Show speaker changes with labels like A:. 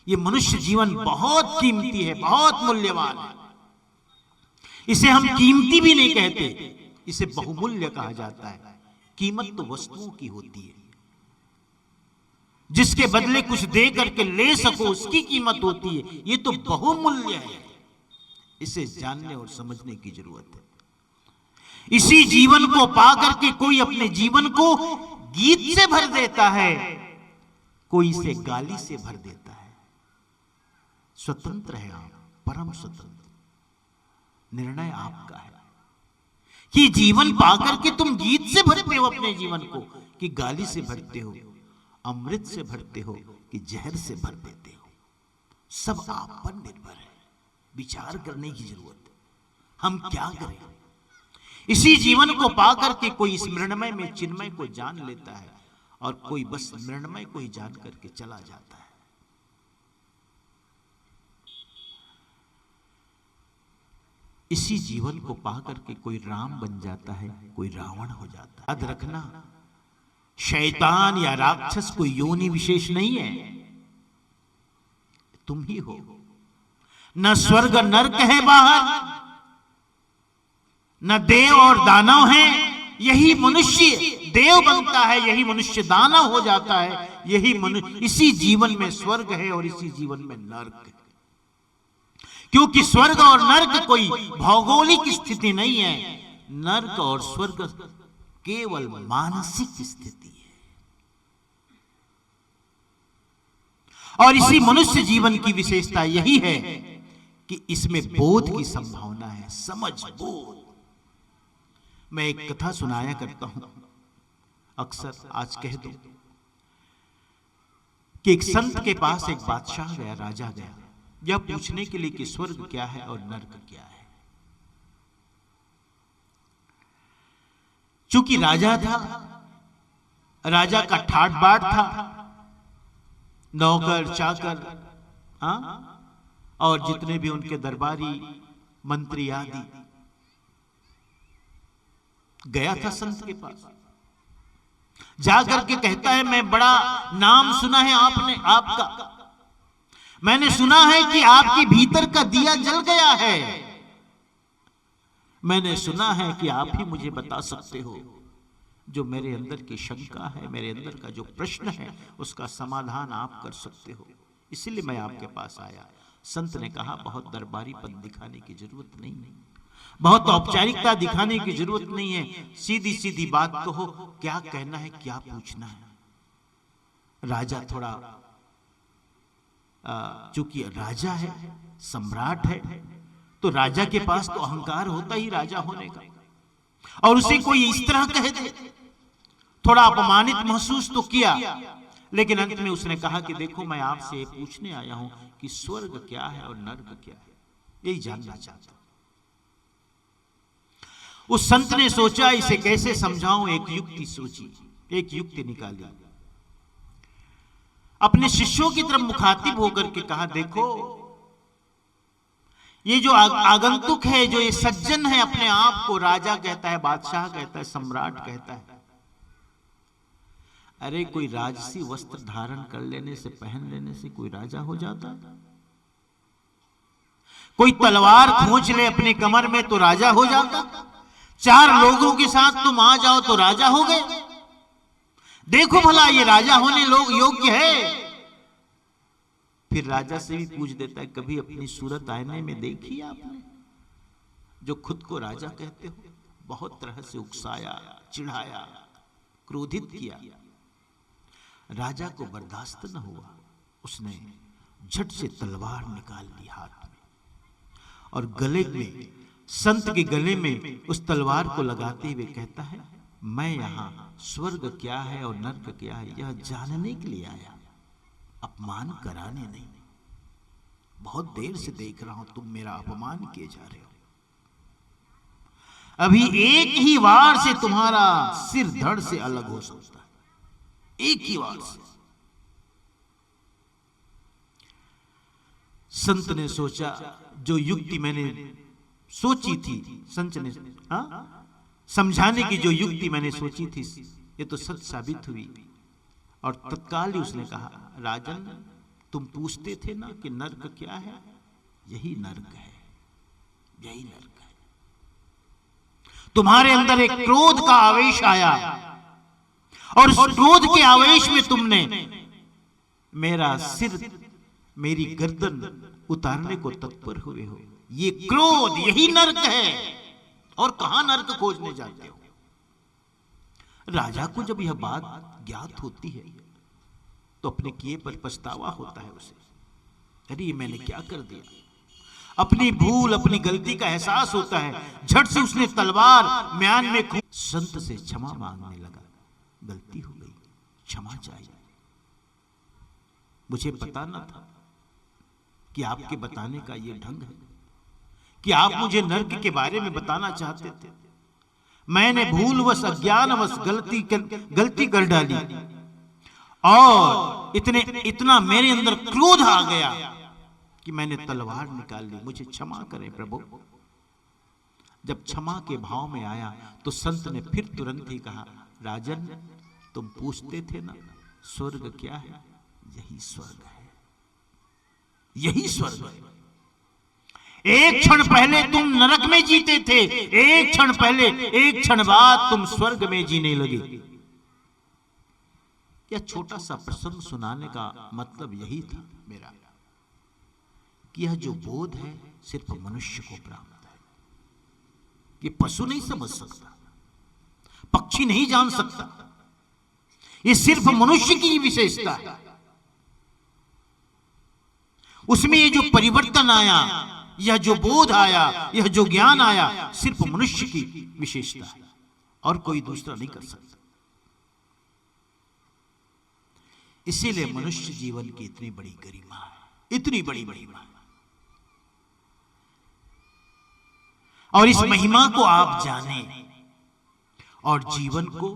A: ये मनुष्य जीवन बहुत कीमती है, बहुत मूल्यवान है। इसे हम कीमती भी नहीं कहते, इसे बहुमूल्य कहा जाता है। कीमत तो वस्तुओं की होती है, जिसके बदले कुछ दे करके ले सको उसकी कीमत होती है। ये तो बहुमूल्य है, इसे जानने और समझने की जरूरत है। इसी जीवन को पाकर के कोई अपने जीवन को गीत से भर देता है, कोई इसे गाली से भर देता है। स्वतंत्र है आप, परम स्वतंत्र, निर्णय आपका है कि जीवन पाकर के तुम गीत से भरते हो अपने जीवन को, कि गाली से भरते हो, अमृत से भरते हो, कि जहर से भर देते हो। सब आप पर निर्भर है। विचार करने की जरूरत है, हम क्या करें। इसी जीवन को पाकर के कोई इस मृण्मय में चिन्मय को जान लेता है, और कोई बस मृण्मय को ही जान करके चला जाता है। इसी जीवन को पाकर के कोई राम बन जाता है, कोई रावण हो जाता है। याद रखना, शैतान या राक्षस कोई योनि विशेष नहीं है, तुम ही हो। न स्वर्ग नरक है बाहर, न देव और दानव है। यही मनुष्य देव बनता है, यही मनुष्य दानव हो जाता है। यही इसी जीवन में स्वर्ग है और इसी जीवन में नरक है। क्योंकि स्वर्ग और नरक कोई भौगोलिक स्थिति नहीं है, नरक और स्वर्ग केवल मानसिक स्थिति है। और इसी मनुष्य जीवन की विशेषता यही है कि इसमें बोध की संभावना है, समझ, बोध। मैं एक कथा सुनाया करता हूं अक्सर, आज कह दूं कि एक संत के पास एक बादशाह गया, राजा गया, यह पूछने के लिए कि स्वर्ग क्या है और नरक क्या है। चूंकि राजा था, राजा का ठाट बाट था, नौकर चाकर, और जितने भी उनके दरबारी मंत्री आदि, गया था संत के पास। जाकर के कहता है, मैं बड़ा नाम सुना है आपने, आपका, मैंने सुना है कि आपके भीतर का दिया जल गया है। मैंने सुना है कि आप ही मुझे बता सकते हो जो मेरे अंदर की शंका है, मेरे अंदर का जो प्रश्न है, उसका समाधान आप कर सकते हो, इसलिए मैं आपके पास आया। संत ने कहा, बहुत दरबारीपन दिखाने की जरूरत नहीं है, बहुत औपचारिकता दिखाने की जरूरत नहीं है, सीधी सीधी बात कहो, क्या कहना है, क्या पूछना है। राजा थोड़ा, चूंकि राजा है, सम्राट है, तो राजा के पास तो अहंकार होता ही राजा होने का, और उसे कोई इस तरह कह दे, थोड़ा अपमानित महसूस तो किया। लेकिन अंत में उसने कहा कि देखो, मैं आपसे पूछने आया हूं कि स्वर्ग क्या है और नरक क्या है, यही जानना चाहता हूं। उस संत ने सोचा, इसे कैसे समझाऊं, एक युक्ति सोची, एक युक्ति निकाली। अपने शिष्यों की तरफ मुखातिब होकर के कहा, देखो, ये जो आगंतुक है, जो ये सज्जन है, अपने आप को राजा कहता है, बादशाह कहता है, सम्राट कहता है। अरे कोई राजसी वस्त्र धारण कर लेने से, पहन लेने से कोई राजा हो जाता? कोई तलवार खींच ले अपने कमर में तो राजा हो जाता? 4 लोगों के साथ तुम आ जाओ तो राजा हो गए? देखो भला ये राजा होने लोग योग्य है? फिर राजा से भी पूछ देता है, कभी अपनी सूरत आईने में देखी आपने? जो खुद को राजा कहते हो, बहुत तरह से उकसाया, चिढ़ाया, क्रोधित किया। राजा को बर्दाश्त न हुआ, उसने झट से तलवार निकाल ली हाथ में, और गले में, संत के गले में उस तलवार को लगाते हुए कहता है, मैं यहां स्वर्ग क्या है और नरक क्या है यह जानने के लिए आया, अपमान कराने नहीं। बहुत देर से देख रहा हूं तुम मेरा अपमान किए जा रहे हो। अभी एक ही वार से तुम्हारा सिर धड़ से अलग हो सकता है, एक ही वार से। संत ने सोचा, जो युक्ति मैंने सोची थी, संत ने समझाने की जो युक्ति मैंने सोची थी, ये तो सच साबित हुई। और तत्काल ही उसने कहा, राजन तुम पूछते थे ना कि नर्क क्या है, यही नर्क है, यही नर्क है। तुम्हारे अंदर एक क्रोध का आवेश आया और उस क्रोध के आवेश में तुमने मेरा सिर, मेरी गर्दन उतारने को तत्पर हुए हो। ये क्रोध यही नर्क है, और कहां नर्क खोजने जाते हो। राजा को जब यह बात ज्ञात होती है तो अपने किए पर पछतावा होता है उसे। अरे मैंने क्या कर दिया, अपनी भूल अपनी गलती का एहसास होता है। झट से उसने तलवार म्यान में संत से क्षमा मांगने लगा। गलती हो गई, क्षमा चाहिए। मुझे पता न था कि आपके बताने का यह ढंग है कि आप मुझे नर्क के बारे में बताना चाहते थे। मैंने भूलवश अज्ञानवश गलती कर डाली और इतना मेरे अंदर क्रोध आ गया कि मैंने तलवार निकाल ली। मुझे क्षमा करें प्रभु। जब क्षमा के भाव में आया तो संत ने फिर तुरंत ही कहा, राजन तुम पूछते थे ना स्वर्ग क्या है, यही स्वर्ग है, यही स्वर्ग है। एक क्षण पहले तुम नरक में जीते थे, एक क्षण पहले, एक क्षण बाद तुम स्वर्ग में जीने लगे। यह छोटा सा प्रसंग सुनाने का मतलब यही था मेरा कि यह जो बोध है सिर्फ मनुष्य को प्राप्त है। ये पशु नहीं समझ सकता, पक्षी नहीं जान सकता, ये सिर्फ मनुष्य की विशेषता है। उसमें ये जो परिवर्तन आया, यह जो बोध आया, यह जो ज्ञान आया, सिर्फ मनुष्य की विशेषता है और कोई दूसरा नहीं कर सकता। इसीलिए मनुष्य जीवन की इतनी बड़ी गरिमा है, इतनी बड़ी महिमा। और इस महिमा को आप जाने और जीवन को